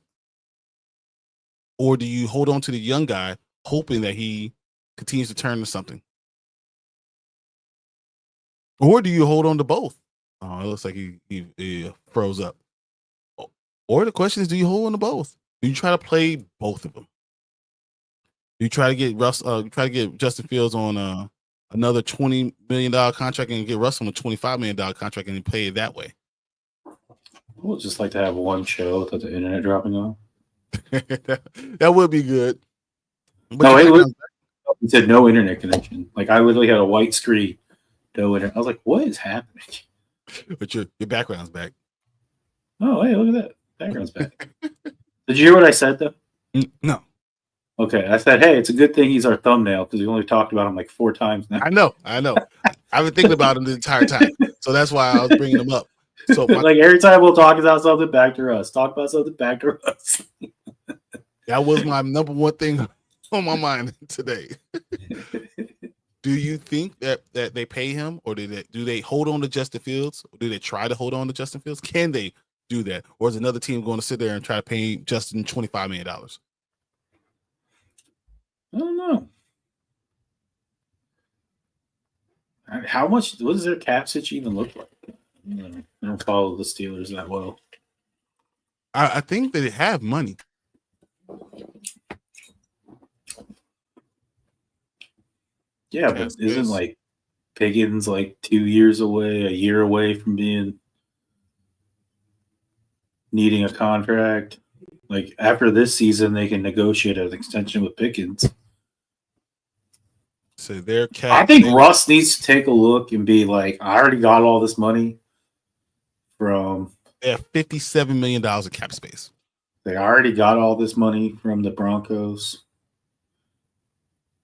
Or do you hold on to the young guy hoping that he continues to turn to something? Or do you hold on to both? Oh, it looks like he froze up. Or the question is, do you hold on to both? Do you try to play both of them? Do you try to get Justin Fields on another $20 million contract and get Russ on a $25 million contract and play it that way?
I would just like to have one show without the internet dropping off.
That would be good.
But it said no internet connection. Like I literally had a white screen, no internet. I was like, what is happening?
But your background's back.
Oh, hey, look at that. Background's back. Did you hear what I said though?
No.
Okay, I said, hey, it's a good thing he's our thumbnail because we only talked about him like 4 times now.
I know. I've been thinking about him the entire time, so that's why I was bringing him up. So
like every time we'll talk about something, back to us. Talk about something, back to us.
That was my number one thing on my mind today. Do you think that they pay him, or do they hold on to Justin Fields? Or do they try to hold on to Justin Fields? Can they do that, or is another team going to sit there and try to pay Justin $25 million?
I don't know. How much? What does their cap situation even look like? I don't follow the Steelers that well.
I think that they have money.
Yeah, but isn't like Pickens like 2 years away, a year away from needing a contract? Like after this season, they can negotiate an extension with Pickens.
So their cap.
I think Russ needs to take a look and be like, I already got all this money from.
They have $57 million of cap space.
They already got all this money from the Broncos.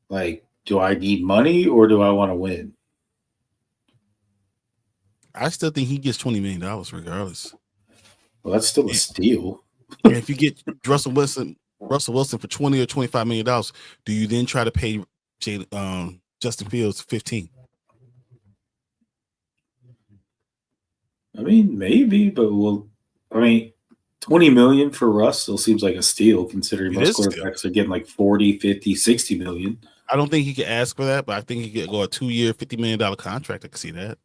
Like, do I need money or do I want to win?
I still think he gets $20 million regardless.
Well, that's still a steal.
And if you get Russell Wilson for $20 or $25 million, do you then try to pay Justin Fields 15?
I mean, maybe, but $20 million for Russ still seems like a steal considering most quarterbacks are getting like 40, 50, 60 million.
I don't think he could ask for that, but I think he could go a 2-year, $50 million contract. I can see that.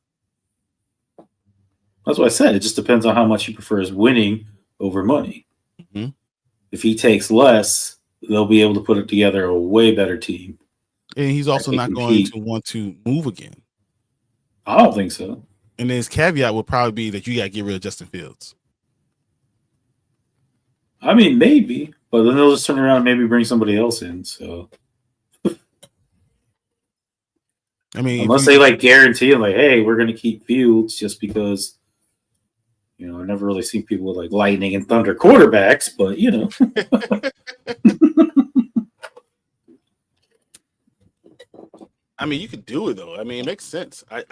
That's what I said. It just depends on how much he prefers winning over money.
Mm-hmm.
If he takes less, they'll be able to put it together a way better team.
And he's also not going to want to move again.
I don't think so.
And then his caveat would probably be that you got to get rid of Justin Fields.
I mean, maybe, but then they'll just turn around and maybe bring somebody else in. So,
I mean,
unless they like guarantee like, hey, we're going to keep Fields just because. I've never really seen people with like lightning and thunder quarterbacks, but
I mean, you could do it though. I mean, it makes sense. I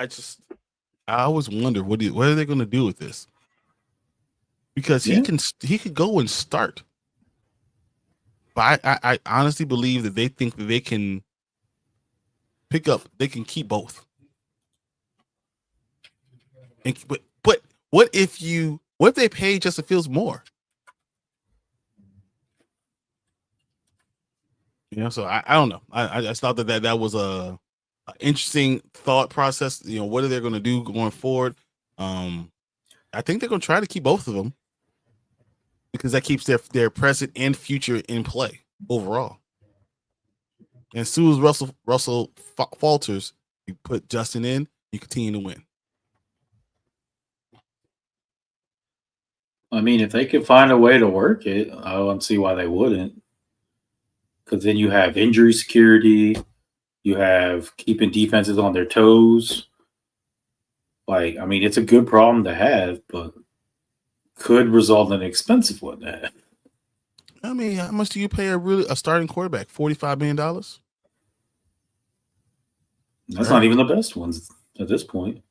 always wonder what are they going to do with this? Because he could go and start. But I honestly believe that they think that they can they can keep both. And, but what if they pay Justin Fields more? So I don't know. I just thought that was a interesting thought process. What are they going to do going forward? I think they're going to try to keep both of them because that keeps their present and future in play overall. And as soon as Russell falters, you put Justin in, you continue to win.
I mean, if they could find a way to work it, I don't see why they wouldn't. Because then you have injury security, you have keeping defenses on their toes. Like, I mean, it's a good problem to have, but could result in an expensive one to have.
I mean, how much do you pay a starting quarterback? $45 million?
That's not even the best ones at this point.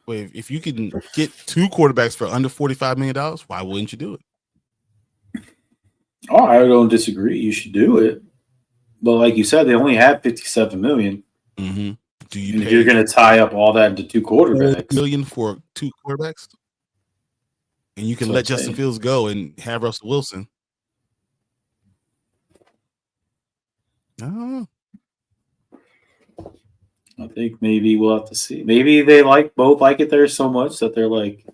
Wait, if you can get two quarterbacks for under $45 million, why wouldn't you do it?
Oh, I don't disagree. You should do it. But like you said, they only have $57 million.
Mm-hmm.
If you're going to tie up all that into two quarterbacks,
$4 million for two quarterbacks, and you can let Justin Fields go and have Russell Wilson. I don't know.
I think maybe we'll have to see. Maybe they both like it there so much that they're like,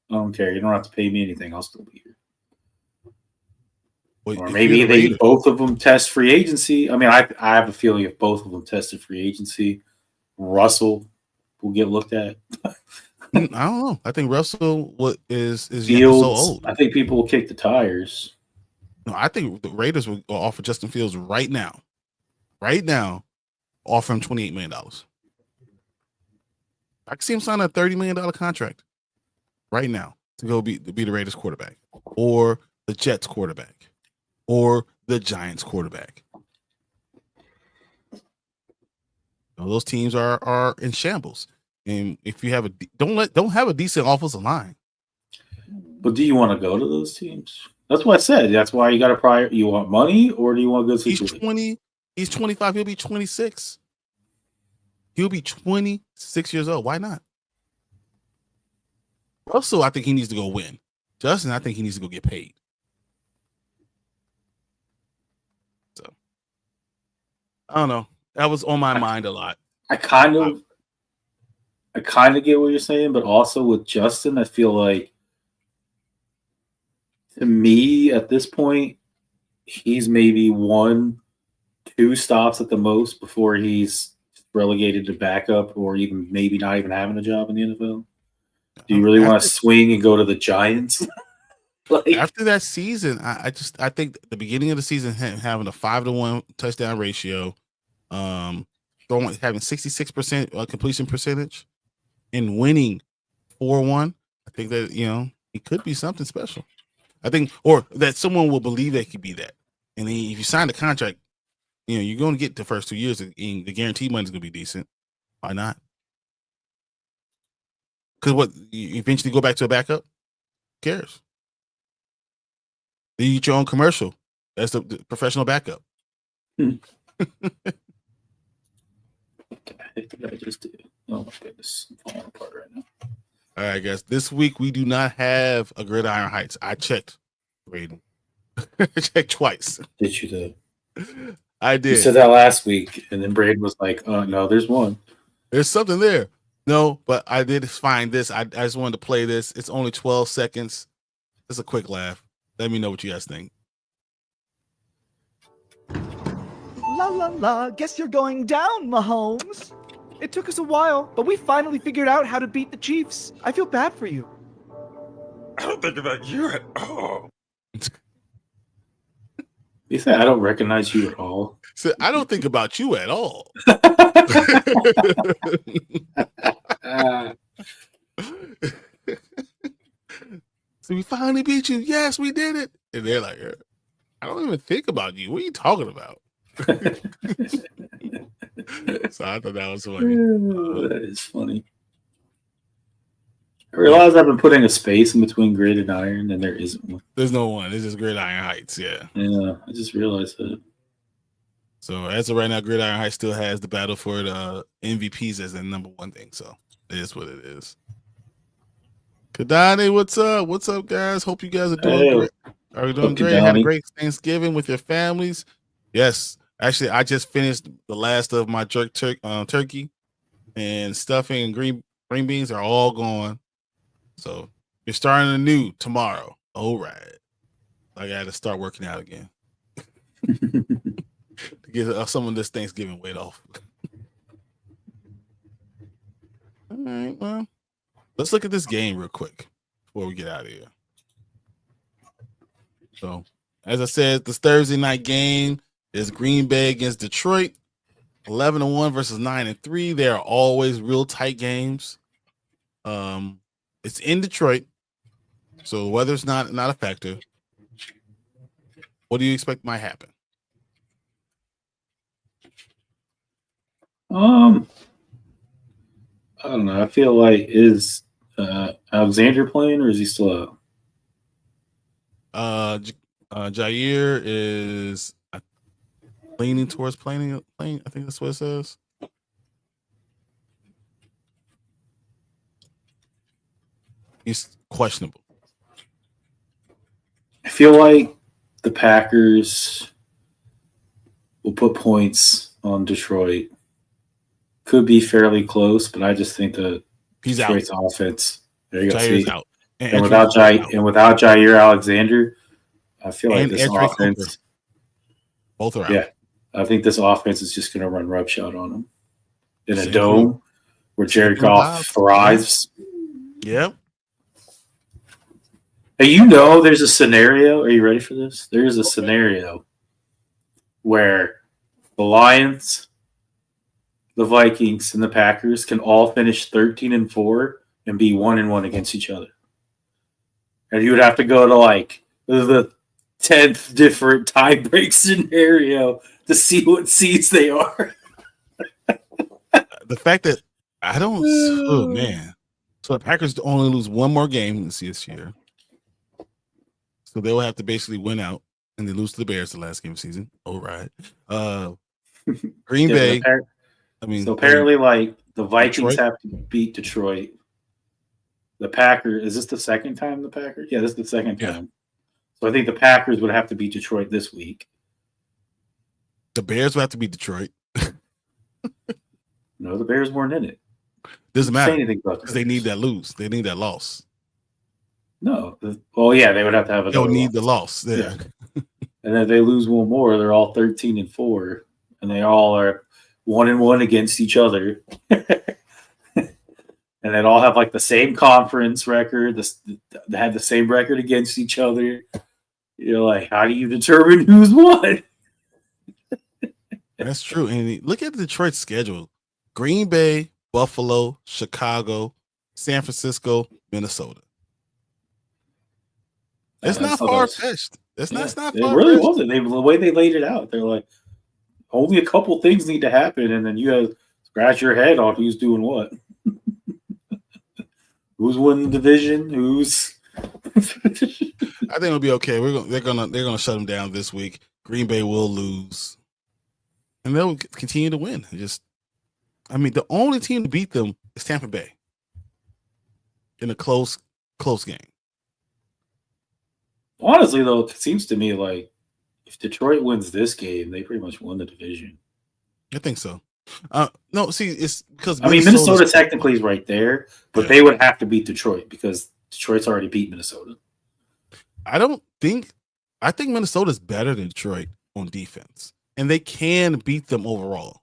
I don't care. You don't have to pay me anything. I'll still be here. Well, or maybe both of them test free agency. I mean, I have a feeling if both of them tested free agency, Russell will get looked at.
I don't know. I think Russell is
Fields,
so old.
I think people will kick the tires.
No, I think the Raiders will offer Justin Fields right now. Right now, offer him $28 million. I can see him sign a $30 million contract right now to go be the Raiders quarterback, or the Jets quarterback, or the Giants quarterback. Those teams are in shambles, and if you have don't have a decent offensive line.
But do you want to go to those teams? That's what I said. That's why you got to you want money, or do you want a good situation?
He's 25. He'll be 26. He'll be 26 years old. Why not? Russell, I think he needs to go win. Justin, I think he needs to go get paid. So, I don't know. That was on my mind a lot.
I kind of get what you're saying, but also with Justin, I feel like, to me, at this point, he's maybe 1-2 stops at the most before he's relegated to backup, or even maybe not even having a job in the NFL. Do you really want to swing and go to the Giants?
After that season, I think the beginning of the season, having a 5-to-1 touchdown ratio, having 66% completion percentage, and winning 4-1, I think that it could be something special. I think, or that someone will believe they could be that. And then if you sign the contract, you're going to get the first 2 years, and the guaranteed money is going to be decent. Why not? Because you eventually go back to a backup? Who cares? Then you get your own commercial as the professional backup.
I just did. Oh my goodness, I'm falling apart right now.
All right, guys. This week we do not have a Gridiron Heights. I checked, Braden. I checked twice.
Did you though?
I did.
You said that last week, and then Braden was like, "Oh no, there's one.
There's something there." No, but I did find this. I just wanted to play this. It's only 12 seconds. It's a quick laugh. Let me know what you guys think.
La la la, guess you're going down, Mahomes. It took us a while, but we finally figured out how to beat the Chiefs. I feel bad for you.
I don't think about you at all.
You say I don't recognize you at all?
So I don't think about you at all. So we finally beat you. Yes, we did it. And they're like, I don't even think about you. What are you talking about? So I thought that was funny.
That is funny. I realize I've been putting a space in between grid and iron, and there isn't one.
There's no one. It's just Gridiron Heights. Yeah.
Yeah, I just realized that.
So as of right now, Gridiron Heights still has the battle for the MVPs as the #1 thing. So it is what it is. Kadani, what's up? What's up, guys? Hope you guys are doing great. Are you doing great? Had a great Thanksgiving with your families? Yes. Actually, I just finished the last of my turkey, and stuffing and green beans are all gone. So you're starting anew tomorrow. All right. I got to start working out again to get some of this Thanksgiving weight off. All right. Well, let's look at this game real quick before we get out of here. So, as I said, this Thursday night game is Green Bay against Detroit. 11-1 versus 9-3. They are always real tight games. It's in Detroit, so the weather's not a factor. What do you expect might happen?
I don't know. I feel like is Alexander playing, or is he still out?
Jair is leaning towards playing. I think that's what it says. He's questionable.
I feel like the Packers will put points on Detroit. Could be fairly close, but I just think that Detroit's offense. There you go.
Jair's out.
And without Jair Alexander, I feel like this offense.
Both are out.
Yeah, I think this offense is just going to run roughshod on them in a dome where Jared Goff thrives.
Yep.
Hey, there's a scenario. Are you ready for this? There's a scenario where the Lions, the Vikings, and the Packers can all finish 13-4 and be 1-1 against each other. And you would have to go to like the 10th different tie-break scenario to see what seeds they are.
The fact that oh man. So the Packers only lose one more game this year. So they will have to basically win out and they lose to the Bears the last game of the season. All right. Green Bay.
So apparently, like the Vikings have to beat Detroit. The Packers, is this the second time the Packers? Yeah, this is the second time. So I think the Packers would have to beat Detroit this week.
The Bears would have to beat Detroit.
No, the Bears weren't in it.
Doesn't matter. Say anything about because they need that lose. They need that loss.
No. They would have to have
They'll need the loss. Yeah.
And if they lose one more, they're all 13-4, and they all are 1-1 against each other. And they'd all have like the same conference record. They had the same record against each other. You're like, how do you determine who's won?
That's true. And look at Detroit's schedule: Green Bay, Buffalo, Chicago, San Francisco, Minnesota. It's not far-fetched. It's not far-fetched.
It really wasn't. The way they laid it out, they're like, only a couple things need to happen, and then you have to scratch your head on who's doing what. Who's winning the division? Who's?
I think it'll be okay. They're gonna shut them down this week. Green Bay will lose, and they'll continue to win. The only team to beat them is Tampa Bay in a close game.
Honestly, though, it seems to me like if Detroit wins this game, they pretty much won the division.
I think so. No, see, it's because
Minnesota technically is right there, but they would have to beat Detroit because Detroit's already beat Minnesota.
I think Minnesota's better than Detroit on defense, and they can beat them overall.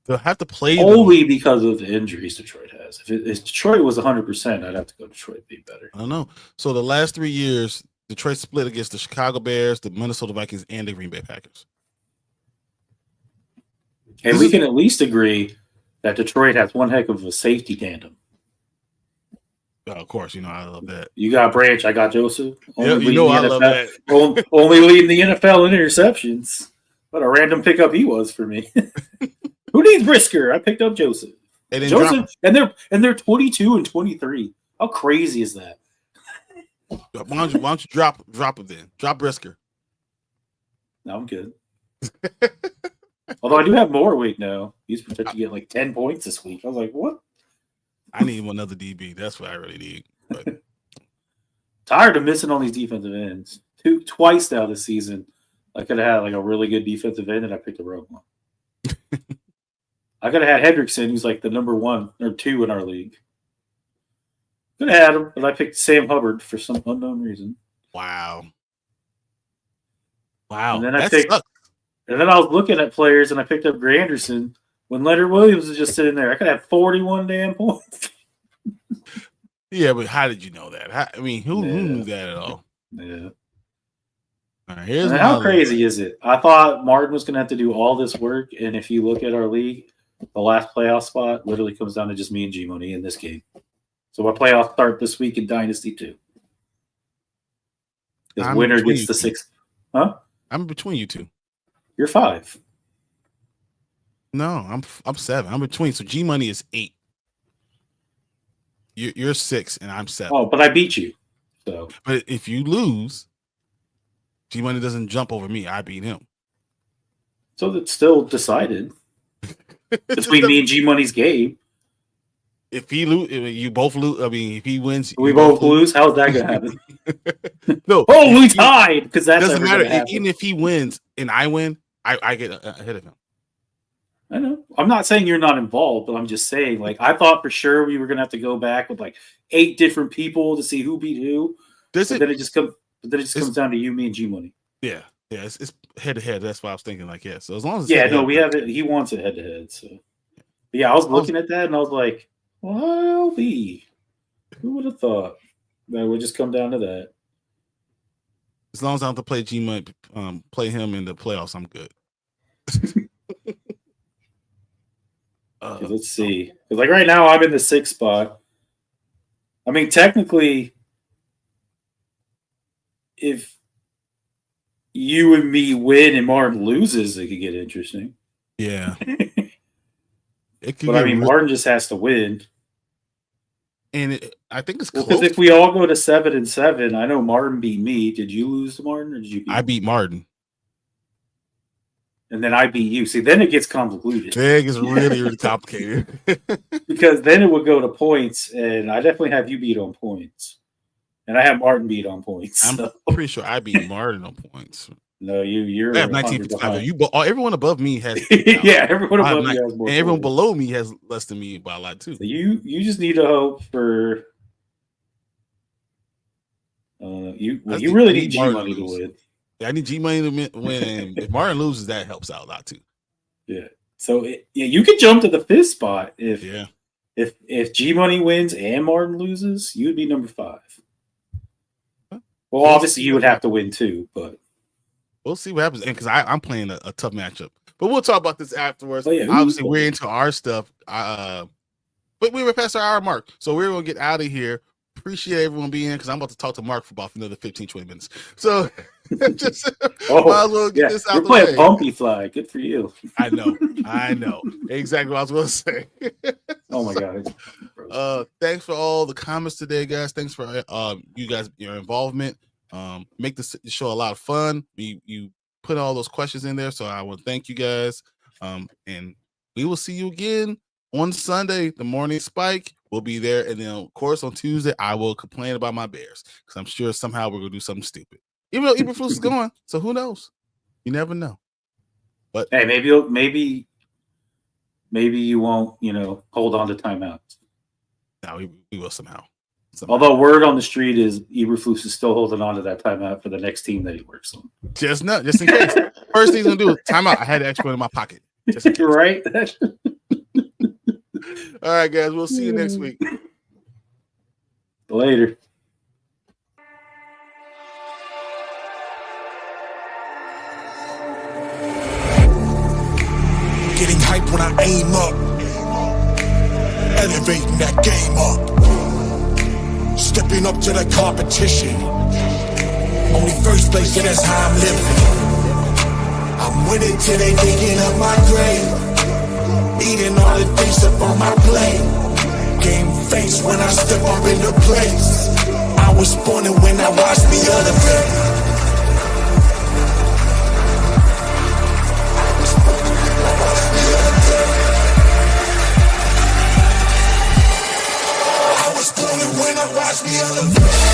They'll have to play
only because of the injuries Detroit has. If Detroit was 100%, I'd have to go Detroit be better.
I don't know. So the last 3 years, Detroit split against the Chicago Bears, the Minnesota Vikings, and the Green Bay Packers.
And we can at least agree that Detroit has one heck of a safety tandem.
Of course, I love that.
You got Branch, I got Joseph.
I love that.
Only leading the NFL in interceptions. What a random pickup he was for me. Who needs Brisker? I picked up Joseph.
And then
Joseph, and they're 22 and 23. How crazy is that?
Why don't you drop it then? Drop Brisker.
No, I'm good. Although I do have more weight now. He's projected to get like 10 points this week. I was like, what?
I need another DB. That's what I really need. But.
Tired of missing on these defensive ends. Twice now this season. I could have had like a really good defensive end, and I picked the wrong one. I could have had Hendrickson, who's like the number 1 or 2 in our league. Could have had him, but I picked Sam Hubbard for some unknown reason.
Wow.
And then I was looking at players, and I picked up Granderson when Leonard Williams was just sitting there. I could have 41 damn points.
Yeah, but how did you know that? Who knew that at all?
Yeah.
All right,
how crazy is it? I thought Martin was going to have to do all this work, and if you look at our league, the last playoff spot literally comes down to just me and G-Money in this game. So my playoffs start this week in Dynasty too. The winner gets the 6th. Huh?
I'm between you two.
You're 5.
No, I'm 7. I'm between. So G-Money is 8. You're 6 and I'm 7.
Oh, but I beat you. So,
but if you lose, G-Money doesn't jump over me. I beat him.
So it's still decided between me and G-Money's game.
If he lose, you both lose. I mean, if he wins,
we both lose. How's that gonna happen?
No.
Oh, we tied because that
doesn't matter. Even if he wins and I win, I get ahead of him.
I know. I'm not saying you're not involved, but I'm just saying, like, I thought for sure we were gonna have to go back with like 8 different people to see who beat who. Then it just comes down to you, me, and G-Money.
Yeah. Yeah, it's head to head. That's why I was thinking, like, yeah. So as long as
we have it. He wants it head to head. So, but yeah, I was looking at that and I was like, well, who would have thought that would just come down to that?
As long as I don't have to play G-Money, play him in the playoffs, I'm good.
Let's see. Because like right now, I'm in the 6th spot. I mean, technically, if you and me win and Martin loses, it could get interesting.
Yeah.
But I mean, Martin just has to win.
And I think it's close.
Because if we all go to 7-7, I know Martin beat me. Did you lose to Martin or did you beat me?
I beat Martin.
And then I beat you. See, then it gets convoluted.
It gets really, really complicated.
Because then it would go to points, and I definitely have you beat on points. And I have Martin beat on points.
I'm pretty sure I beat Martin on points.
No, you're.
I have 19.5. Everyone above me has.
Yeah, everyone above me has more.
And everyone below me has less than me by a lot too.
So you just need to hope for. You really need G-Money to win.
Yeah, I need G-Money to win, and if Martin loses, that helps out a lot too.
Yeah. So you could jump to the 5th spot if G-Money wins and Martin loses, you'd be number 5. Well, obviously you would have to win too, but
we'll see what happens. And because I'm playing a tough matchup, but we'll talk about this afterwards.
Oh, yeah.
Obviously, we're into our stuff, but we were past our hour mark, so we're gonna get out of here. Appreciate everyone being here because I'm about to talk to Mark for about another 15-20 minutes. So just might as well get this out the way.
You're playing Bumpy Fly. Good for you.
I know. Exactly what I was going to say.
Oh my God.
Thanks for all the comments today, guys. Thanks for you guys, your involvement. Make the show a lot of fun. You put all those questions in there, so I want to thank you guys. And we will see you again on Sunday. The morning spike will be there, and then of course on Tuesday I will complain about my Bears because I'm sure somehow we're gonna do something stupid. Even though Eberflus is going, so who knows? You never know. But
hey, maybe you won't, hold on to timeouts.
No, we will somehow.
Although word on the street is Eberflus is still holding on to that timeout for the next team that he works on.
Just in case. First thing he's gonna do is timeout. I had an extra one in my pocket.
Right.
All right, guys. We'll see you next week.
Later.
Getting hyped when I aim up. Elevating that game up. Stepping up to the competition. Only first place, yeah, that's how I'm living. I'm winning till they digging up my grave. Eating all the things up on my plate. Game face when I step up into place. I was born and when I watched me elevate. I was born and when I watched me elevate.